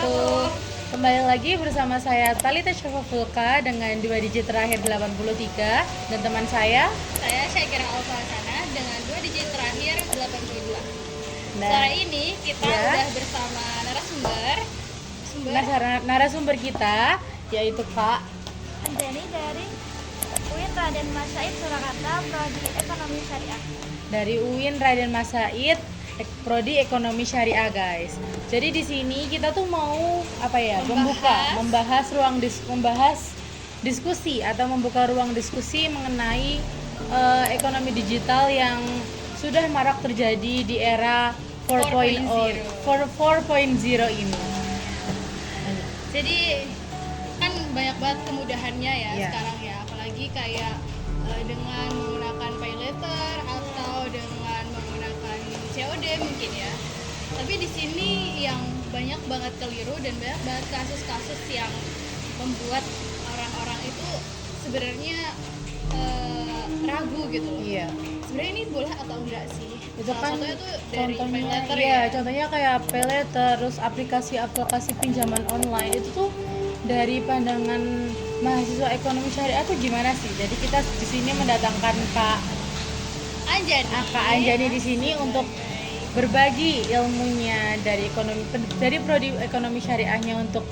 wabarakatuh. Kembali lagi bersama saya Talita Syafafulka dengan 2 digit terakhir 83 dan teman saya. Saya Syakira Alfasana dengan 2 digit terakhir 82. Nah, Sore ini kita ya. udah bersama Narasumber kita yaitu Kak Anjani dari UIN Raden Mas Said Surakarta, Prodi Ekonomi Syariah. dari UIN Raden Mas Said, Prodi Ekonomi Syariah, guys. Jadi di sini kita tuh mau membahas diskusi atau membuka ruang diskusi mengenai ekonomi digital yang sudah marak terjadi di era 4.0 ini. Jadi kan banyak banget kemudahannya ya Iya. sekarang ya, apalagi kayak dengan menggunakan pay later atau dengan menggunakan COD mungkin ya. Tapi di sini yang banyak banget keliru dan banyak banget kasus-kasus yang membuat orang-orang itu sebenarnya ragu gitu loh. Iya. Sebenarnya ini boleh atau enggak sih? Itu Salah kan satunya tuh dari pay later iya, ya. contohnya kayak pay later, terus aplikasi-aplikasi pinjaman online itu tuh dari pandangan mahasiswa ekonomi syariah tuh gimana sih? Jadi kita di sini mendatangkan Kak Anjani di sini untuk berbagi ilmunya dari prodi ekonomi syariahnya untuk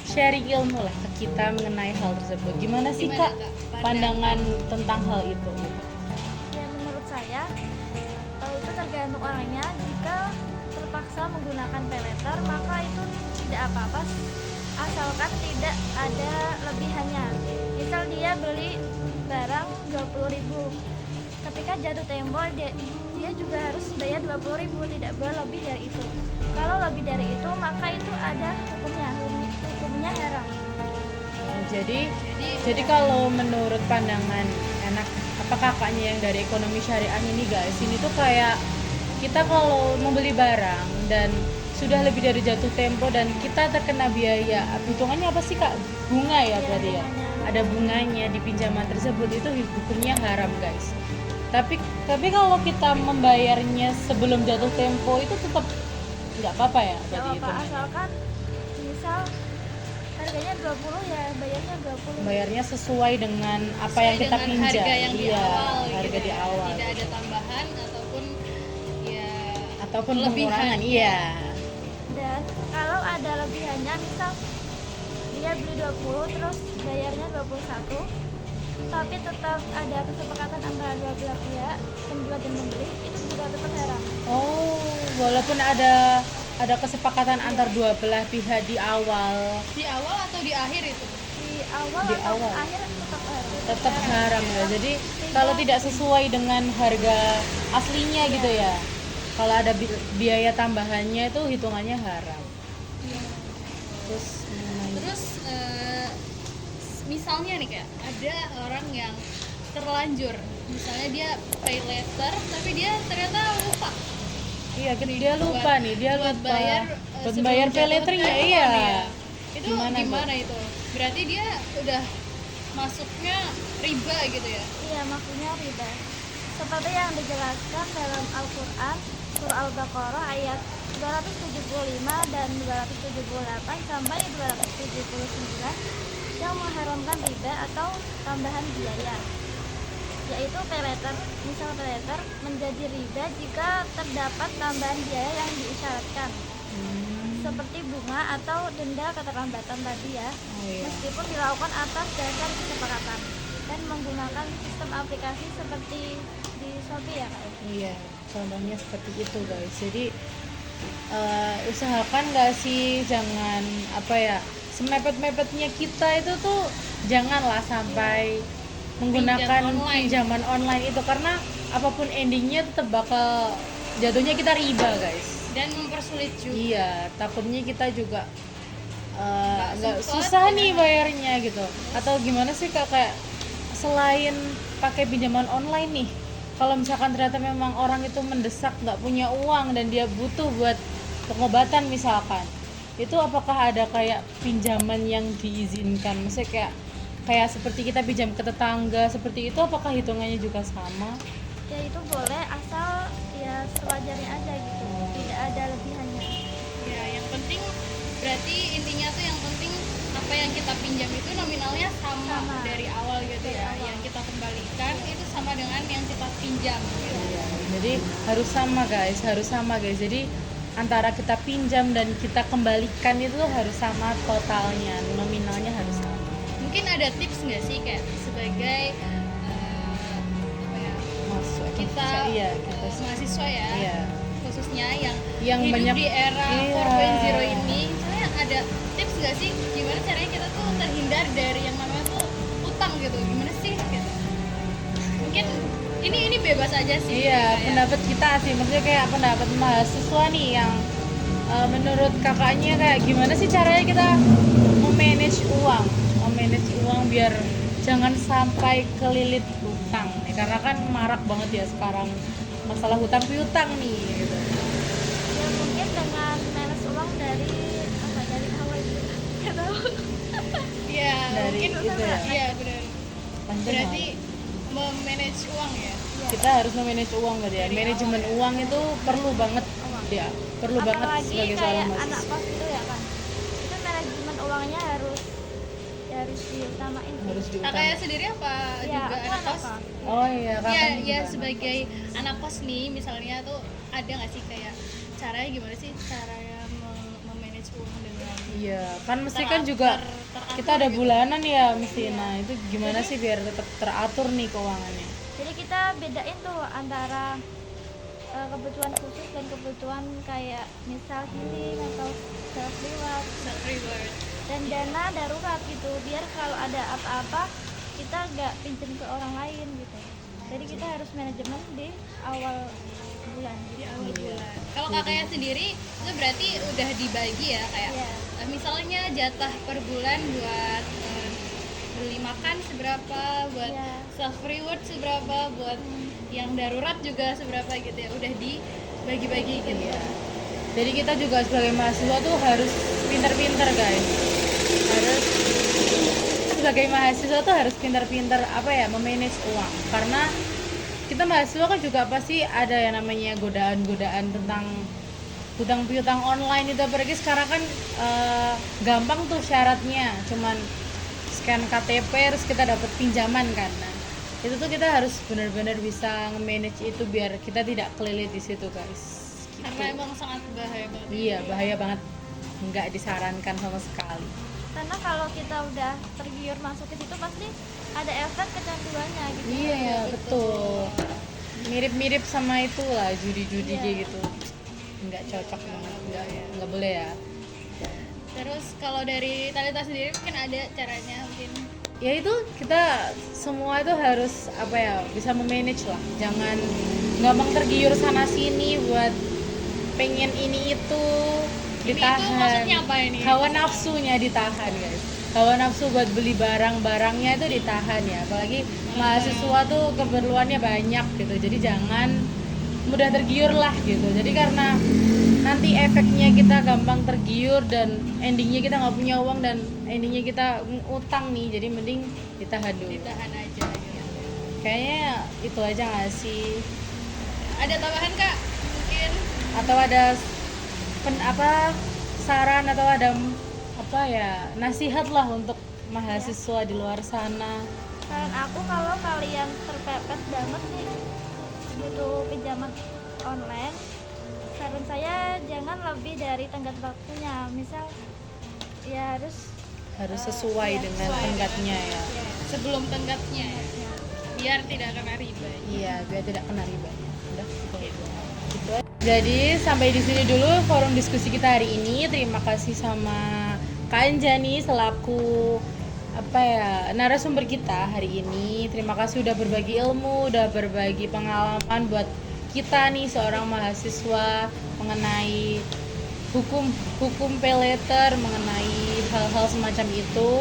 sharing ilmu lah ke kita mengenai hal tersebut. Gimana sih Gimana, Kak Kak, pandangan tentang hal itu? Ya, menurut saya itu tergantung orangnya. Jika terpaksa menggunakan pay later, maka itu tidak apa-apa asalkan tidak ada lebihannya. Misal dia beli barang 20.000, ketika jatuh tempo dia juga harus bayar 20.000, tidak boleh lebih dari itu. Kalau lebih dari itu maka itu ada hukumnya haram. Jadi kalau menurut pandangan kakaknya yang dari ekonomi syariah ini, guys, ini tuh kayak kita kalau membeli barang dan sudah lebih dari jatuh tempo dan kita terkena biaya, hitungannya apa sih Kak? Bunga ya berarti ya? Ada bunganya di pinjaman tersebut, itu hukumnya haram, guys. Tapi kalau kita membayarnya sebelum jatuh tempo itu tetap nggak apa-apa ya Tidak berarti itu. apa, asalkan misal harganya 20 ya bayarnya 20. Bayarnya sesuai dengan apa yang kita dengan pinjam. harga yang di Iya, awal harga gitu di ya. awal. Tidak ada tambahan ataupun Pengurangan, kelebihan. iya. Dan kalau ada lebihannya, misal dia beli 20 terus bayarnya 21, tapi tetap ada kesepakatan antara dua belah pihak, penjual dan pembeli, itu juga tetap haram. Oh, walaupun ada kesepakatan antar dua belah pihak di awal, Di awal atau di akhir itu? Di awal Di atau awal. akhir tetap haram. tetap haram ya. Jadi kalau tidak sesuai dengan harga aslinya gitu ya. Kalau ada biaya tambahannya itu hitungannya haram. Terus Terus misalnya nih kayak ada orang yang terlanjur, misalnya dia pay later tapi dia ternyata lupa. iya, dia lupa nih, dia buat lupa buat sebelum bayar pay jatuh letternya, tempo iya. nih ya. Itu Gimana, gimana itu? Berarti dia udah masuknya riba gitu ya? Iya, maksudnya riba. Seperti yang dijelaskan dalam Al-Quran, Surah Al-Baqarah ayat 275 dan 278 sampai 279 yang mengharamkan riba atau tambahan biaya, yaitu pay later. Misal pay later menjadi riba jika terdapat tambahan biaya yang diisyaratkan, seperti bunga atau denda keterlambatan tadi ya. Oh, iya. Meskipun dilakukan atas dasar kesepakatan dan menggunakan sistem aplikasi seperti di Shopee ya Kak. Iya, contohnya seperti itu, guys. Jadi usahakan nggak sih jangan semepet-mepetnya kita itu tuh janganlah sampai menggunakan pinjaman online itu, karena apapun endingnya tetap bakal jatuhnya kita riba, guys. Dan mempersulit juga. Iya, takutnya kita juga nggak sempet, susah ya. nih bayarnya gitu. Atau gimana sih Kak, kayak selain pakai pinjaman online nih, kalau misalkan ternyata memang orang itu mendesak, nggak punya uang dan dia butuh buat pengobatan misalkan, itu apakah ada kayak pinjaman yang diizinkan? Maksudnya kayak seperti kita pinjam ke tetangga seperti itu, apakah hitungannya juga sama? Ya itu boleh asal ya sewajarnya aja gitu, tidak ada lebihannya. Ya, yang penting Berarti intinya tuh yang penting apa yang kita pinjam itu nominalnya sama, Sama. dari awal gitu Dari ya. awal. Yang kita kembalikan itu sama dengan yang kita pinjam gitu. Iya, jadi harus sama guys. Jadi antara kita pinjam dan kita kembalikan itu harus sama totalnya, nominalnya harus sama. Mungkin ada tips nggak sih kayak sebagai apa ya, Masuk kita iya, kita mahasiswa ya, iya. khususnya yang Yang hidup banyak di era iya. 4.0 ini, misalnya ada tips nggak sih gimana caranya kita tuh terhindar dari yang namanya tuh utang gitu, gimana sih gitu. Mungkin ini bebas aja sih. Iya, kayak- pendapat kita sih, maksudnya kayak pendapat mahasiswa nih yang menurut kakaknya kayak gimana sih caranya kita memanage uang biar jangan sampai kelilit hutang nih, karena kan marak banget ya sekarang masalah hutang piutang nih gitu. Ya mungkin dengan manage uang dari awal gitu. Nggak tahu. Iya, Dari mungkin itu ya. iya benar. Panjang Berarti banget. memanage uang ya. Kita harus memanage uang berarti ya. Dari Manajemen awal ya. uang itu perlu banget ya, perlu banget Apalagi sebagai kayak seorang anak mahasiswa. kos gitu ya kan, itu manajemen uangnya harus diutamain sih. Harus Kakaknya diutamakan. sendiri apa Ya, juga aku anak kos? Oh iya, Ya, kakaknya ya juga anak sebagai anak kos nih, misalnya tuh ada nggak sih kayak caranya gimana sih caranya memanage uang dengan Iya, kan mesti kan juga teratur kita ada gitu. bulanan ya mesti. Nah, itu gimana sih biar tetap teratur nih keuangannya? Jadi kita bedain tuh antara kebutuhan khusus dan kebutuhan kayak misal healing atau self reward Self reward. dan dana darurat gitu, biar kalau ada apa-apa kita nggak pinjam ke orang lain gitu. Jadi kita harus manajemen di awal bulan Di gitu. awal Iya. bulan. Kalau kakaknya sendiri itu berarti udah dibagi ya kayak Iya. misalnya jatah per bulan buat beli makan seberapa, buat Iya. self reward seberapa, buat yang darurat juga seberapa gitu ya. Udah dibagi-bagi gitu. Iya. Jadi kita juga sebagai mahasiswa tuh harus pintar-pintar guys. Harus sebagai mahasiswa tuh harus pintar-pintar apa ya, memanage uang. Karena kita mahasiswa kan juga pasti ada yang namanya godaan-godaan tentang hutang piutang online itu, apalagi sekarang kan gampang tuh syaratnya, cuman scan KTP terus kita dapat pinjaman kan. Nah, itu tuh kita harus benar-benar bisa nge-manage itu biar kita tidak kelilit di situ guys. Gitu. Karena emang sangat bahaya banget. Iya, bahaya banget, nggak disarankan sama sekali. Karena kalau kita udah tergiur masuk ke situ pasti ada efek kecanduannya gitu. Iya, betul. Mirip-mirip sama itu lah, judi-judi Iya. kayak gitu. Nggak cocok banget, nggak boleh ya. Terus kalau dari Talita sendiri mungkin ada caranya mungkin. Ya itu kita semua itu harus apa ya, bisa memanage lah, jangan gampang tergiur sana sini buat pengen ini itu, Ini ditahan. itu maksudnya apa ini? Hawa nafsunya ditahan guys, hawa nafsu buat beli barang-barangnya itu ditahan ya, apalagi mahasiswa tuh keperluannya banyak gitu, jadi jangan mudah tergiur lah gitu. Jadi karena nanti efeknya kita gampang tergiur dan endingnya kita nggak punya uang dan endingnya kita utang nih, jadi mending ditahan dulu. Ditahan aja gitu. Kayaknya itu aja nggak sih? Ada tambahan Kak? Mungkin Atau ada saran atau ada apa ya, nasihat lah untuk mahasiswa di luar sana? Saran aku kalau kalian terpepet banget nih butuh pinjaman online, saran saya jangan lebih dari tenggat waktunya. Misal ya Harus sesuai iya, dengan sesuai tenggatnya ya. sebelum tenggatnya ya, biar tidak kena riba. Iya, biar tidak kena ribanya. Udah, gitu aja. Gitu aja. Jadi sampai di sini dulu forum diskusi kita hari ini. Terima kasih sama Kak Anjani selaku apa ya, narasumber kita hari ini. Terima kasih udah berbagi ilmu, udah berbagi pengalaman buat kita nih seorang mahasiswa mengenai hukum pay letter, mengenai hal-hal semacam itu.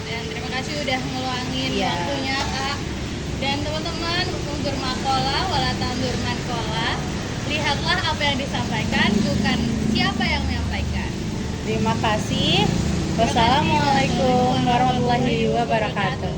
Dan terima kasih udah ngeluangin Iya. waktunya Kak. Dan teman-teman, undur makola wala tandur mankola. Lihatlah apa yang disampaikan, bukan siapa yang menyampaikan. Terima kasih. Wassalamualaikum warahmatullahi wabarakatuh.